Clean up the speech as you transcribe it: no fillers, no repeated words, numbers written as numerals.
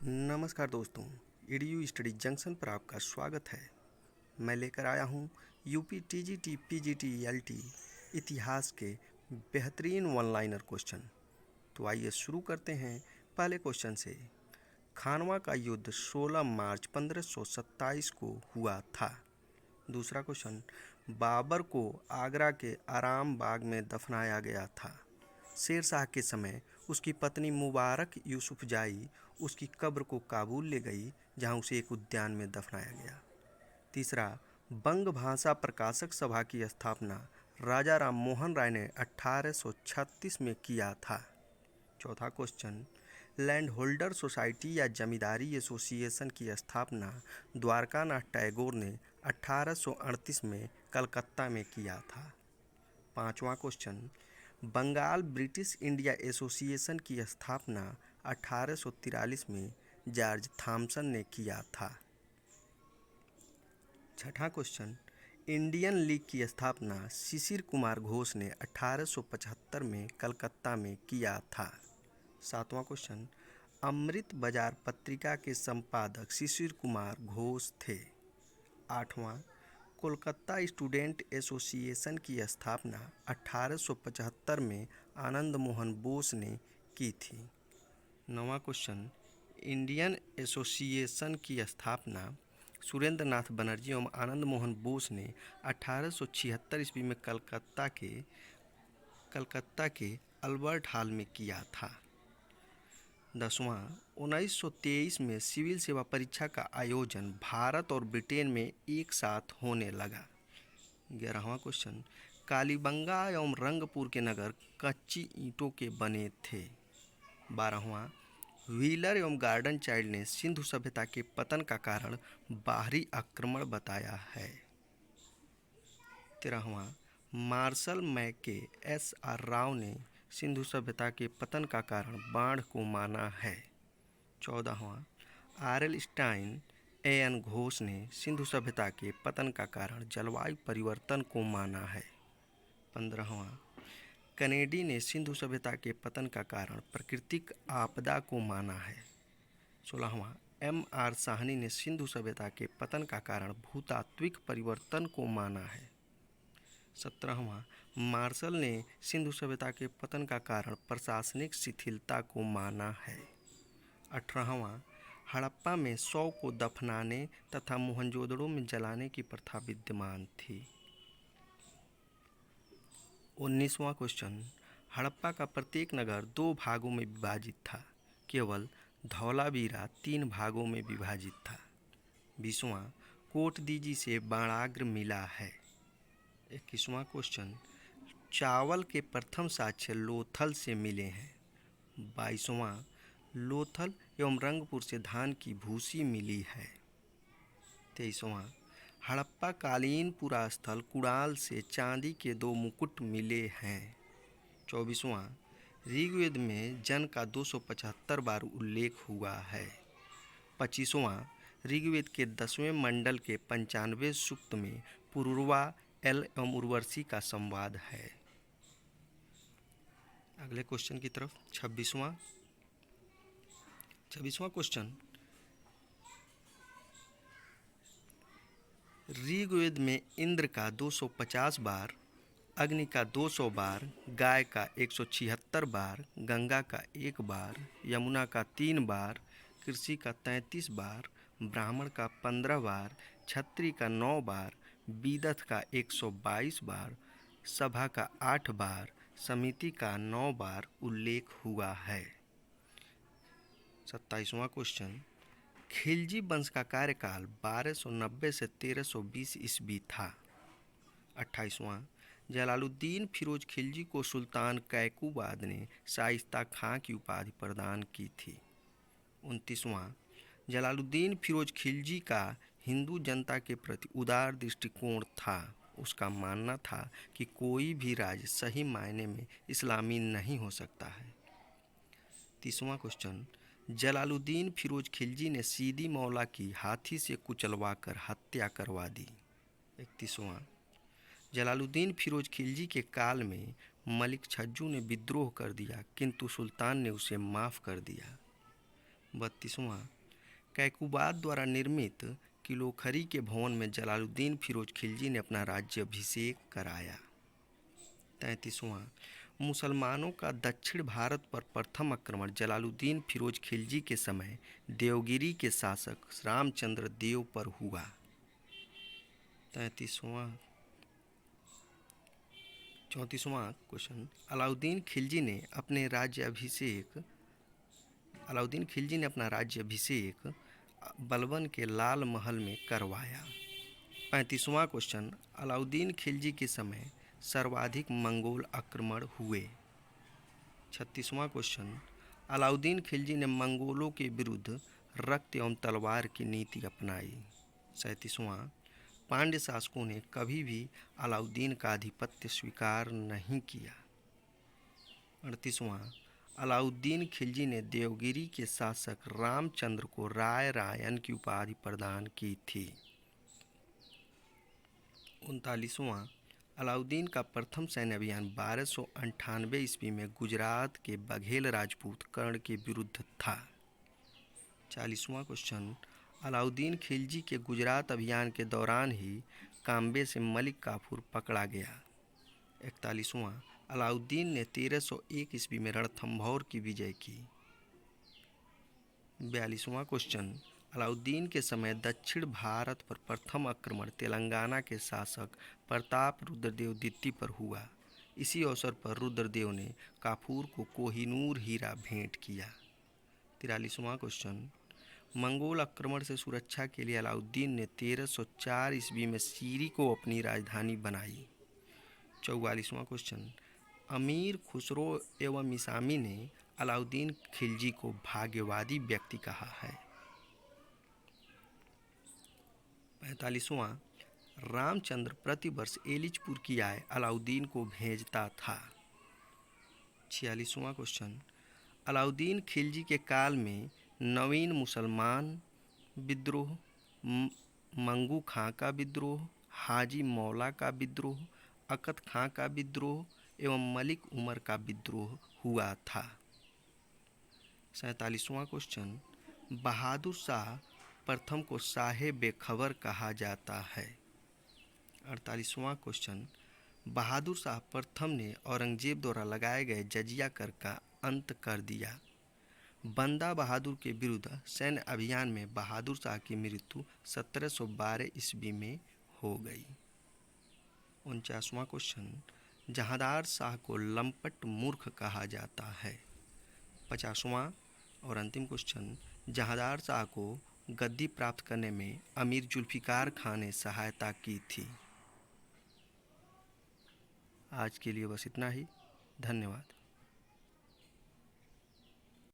नमस्कार दोस्तों, EDU study junction पर आपका स्वागत है। मैं लेकर आया हूँ यूपी टीजीटी पीजीटी एलटी इतिहास के बेहतरीन वन लाइनर क्वेश्चन। तो आइए शुरू करते हैं पहले क्वेश्चन से। खानवा का युद्ध 16 मार्च 1527 को हुआ था। दूसरा क्वेश्चन, बाबर को आगरा के आराम बाग में दफनाया गया था। शेर शाह के समय उसकी पत्नी मुबारक यूसुफजाई उसकी कब्र को काबुल ले गई, जहां उसे एक उद्यान में दफनाया गया। तीसरा, बंग भाषा प्रकाशक सभा की स्थापना राजा राम मोहन राय ने 1836 में किया था। चौथा क्वेश्चन, लैंड होल्डर सोसाइटी या जमींदारी एसोसिएशन की स्थापना द्वारकानाथ टैगोर ने 1838 में कलकत्ता में किया था। पांचवा question, Bengal British India association की स्थापना 1843 में जॉर्ज थॉमसन ने किया था। छठा क्वेश्चन, इंडियन लीग की स्थापना शिशिर कुमार घोष ने 1875 में कलकत्ता में किया था। सातवां क्वेश्चन, अमृत बाजार पत्रिका के संपादक शिशिर कुमार घोष थे। आठवां, कोलकाता स्टूडेंट एसोसिएशन की स्थापना 1875 में आनंद मोहन बोस ने की थी। नौवां क्वेश्चन, इंडियन एसोसिएशन की स्थापना सुरेंद्र नाथ बनर्जी एवं आनंद मोहन बोस ने 1876 ईस्वी में कलकत्ता के अल्बर्ट हॉल में किया था। 10वां, 1923 में सिविल सेवा परीक्षा का आयोजन भारत और ब्रिटेन में एक साथ होने लगा। 11वां क्वेश्चन, कालीबंगा एवं रंगपुर के नगर कच्ची ईंटों के बने थे। 12वां, व्हीलर एवं गार्डन चाइल्ड ने सिंधु सभ्यता के पतन का कारण बाहरी आक्रमण बताया है। 13वां, मार्शल मैके एस.आर. राव ने सिंधु सभ्यता के पतन का कारण बाढ़ को माना है। 14वां, आर.एल. Stein A N. घोष ने सिंधु सभ्यता के पतन का कारण जलवायु परिवर्तन को माना है। 15वां, कैनेडी ने सिंधु सभ्यता के पतन का कारण प्राकृतिक आपदा को माना है। 16वां, एम.आर. साहनी ने सिंधु सभ्यता के पतन का कारण भूतात्विक परिवर्तन को माना है। 17वां, मार्शल ने सिंधु सभ्यता के पतन का कारण प्रशासनिक शिथिलता को माना है। 18वां, हड़प्पा में शव को दफनाने तथा मोहनजोदड़ो में जलाने की प्रथा विद्यमान थी। 19वां क्वेश्चन, हड़प्पा का प्रत्येक नगर 2 भागों में विभाजित था, केवल धौलावीरा 3 भागों में विभाजित था। 20वां, कोटदीजी से बाणाग्र मिला है। 21वां क्वेश्चन, चावल के प्रथम साक्ष्य लोथल से मिले हैं। 22वां, लोथल एवं रंगपुर से धान की भूसी मिली है। 23वां, हड़प्पा कालीन पुरास्थल कुणाल से चांदी के 2 मुकुट मिले हैं। 24वां, ऋग्वेद में जन का 275 बार उल्लेख हुआ है। 25वां, ऋग्वेद के 10वें मंडल के 95वें सूक्त में पुरुरवा एल एवं उर्वशी का संवाद है। अगले क्वेश्चन की तरफ 26वां क्वेश्चन, ऋग्वेद में इंद्र का 250 बार, अग्नि का 200 बार, गाय का 176 बार, गंगा का 1 बार, यमुना का 3 बार, कृषि का 33 बार, ब्राह्मण का 15 बार, क्षत्रिय का 9 बार, विदथ का 122 बार, सभा का 8 बार, समिति का 9 बार उल्लेख हुआ है। 27वां क्वेश्चन, खिलजी वंश का कार्यकाल 1290 से 1320 ईस्वी था। 28वां, जलालुद्दीन फिरोज खिलजी को सुल्तान कैकूबाद ने शाइस्ता खां की उपाधि प्रदान की थी। 29वां, जलालुद्दीन फिरोज खिलजी का हिंदू जनता के प्रति उदार दृष्टिकोण था। उसका मानना था कि कोई भी राज्य सही मायने में इस्लामी नहीं हो सकता है। 30वां क्वेश्चन, जलालुद्दीन फिरोज खिलजी ने सीदी मौला की हाथी से कुचलवाकर हत्या करवा दी। 31वां, जलालुद्दीन फिरोज खिलजी के काल में मलिक छज्जू ने विद्रोह कर दिया, किंतु सुल्तान ने उसे माफ़ कर दिया। 32वां, कैकुबाद द्वारा निर्मित किलोखरी के भवन में जलालुद्दीन फिरोज खिलजी ने अपना राज्याभिषेक कराया। 33वां, मुसलमानों का दक्षिण भारत पर प्रथम आक्रमण जलालुद्दीन फिरोज खिलजी के समय देवगिरी के शासक रामचंद्र देव पर हुआ। 34वां क्वेश्चन, अलाउद्दीन खिलजी ने अपना राज्याभिषेक बलबन के लाल महल में करवाया। 35वां क्वेश्चन, अलाउद्दीन खिलजी के समय सर्वाधिक मंगोल आक्रमण हुए। 36वां क्वेश्चन, अलाउद्दीन खिलजी ने मंगोलों के विरुद्ध रक्त एवं तलवार की नीति अपनाई। 37वां, पांड्य शासकों ने कभी भी अलाउद्दीन का आधिपत्य स्वीकार नहीं किया। 38वां, अलाउद्दीन खिलजी ने देवगिरी के शासक रामचंद्र को राय रायन की उपाधि प्रदान की थी। 39वां, अलाउद्दीन का प्रथम सैन्य अभियान 1298 ईस्वी में गुजरात के बघेल राजपूत कर्ण के विरुद्ध था। 40वां क्वेश्चन, अलाउद्दीन खिलजी के गुजरात अभियान के दौरान ही काम्बे से मलिक काफूर पकड़ा गया। 41वां, अलाउद्दीन ने 1301 ईस्वी में रणथंभौर की विजय की। 42वां क्वेश्चन, अलाउद्दीन के समय दक्षिण भारत पर प्रथम आक्रमण तेलंगाना के शासक प्रताप रुद्रदेव द्वितीय पर हुआ। इसी अवसर पर रुद्रदेव ने काफूर को कोहिनूर हीरा भेंट किया। 43वां क्वेश्चन, मंगोल आक्रमण से सुरक्षा के लिए अलाउद्दीन ने 1304 ईस्वी में सीरी को अपनी राजधानी बनाई। 44वां क्वेश्चन, अमीर खुसरो एवं निसामी ने अलाउद्दीन खिलजी को भाग्यवादी व्यक्ति कहा है। 45वां, रामचंद्र प्रतिवर्ष एलिचपुर की आय अलाउद्दीन को भेजता था। 46वां क्वेश्चन, अलाउद्दीन खिलजी के काल में नवीन मुसलमान विद्रोह, मंगू खां का विद्रोह, हाजी मौला का विद्रोह, अकत खां का विद्रोह एवं मलिक उमर का विद्रोह हुआ था। 47वां क्वेश्चन, बहादुर शाह प्रथम को शाहे बेखबर कहा जाता है। 48वां क्वेश्चन, बहादुर शाह प्रथम ने औरंगजेब द्वारा लगाए गए जजिया कर का अंत कर दिया। बंदा बहादुर के विरुद्ध सैन्य अभियान में बहादुर शाह की मृत्यु 1712 ईस्वी में हो गई। 49वां क्वेश्चन, जहांदार शाह को लंपट मूर्ख कहा जाता है। 50वां और अंतिम क्वेश्चन, जहांदार शाह को गद्दी प्राप्त करने में अमीर जुल्फिकार खां ने सहायता की थी। आज के लिए बस इतना ही। धन्यवाद।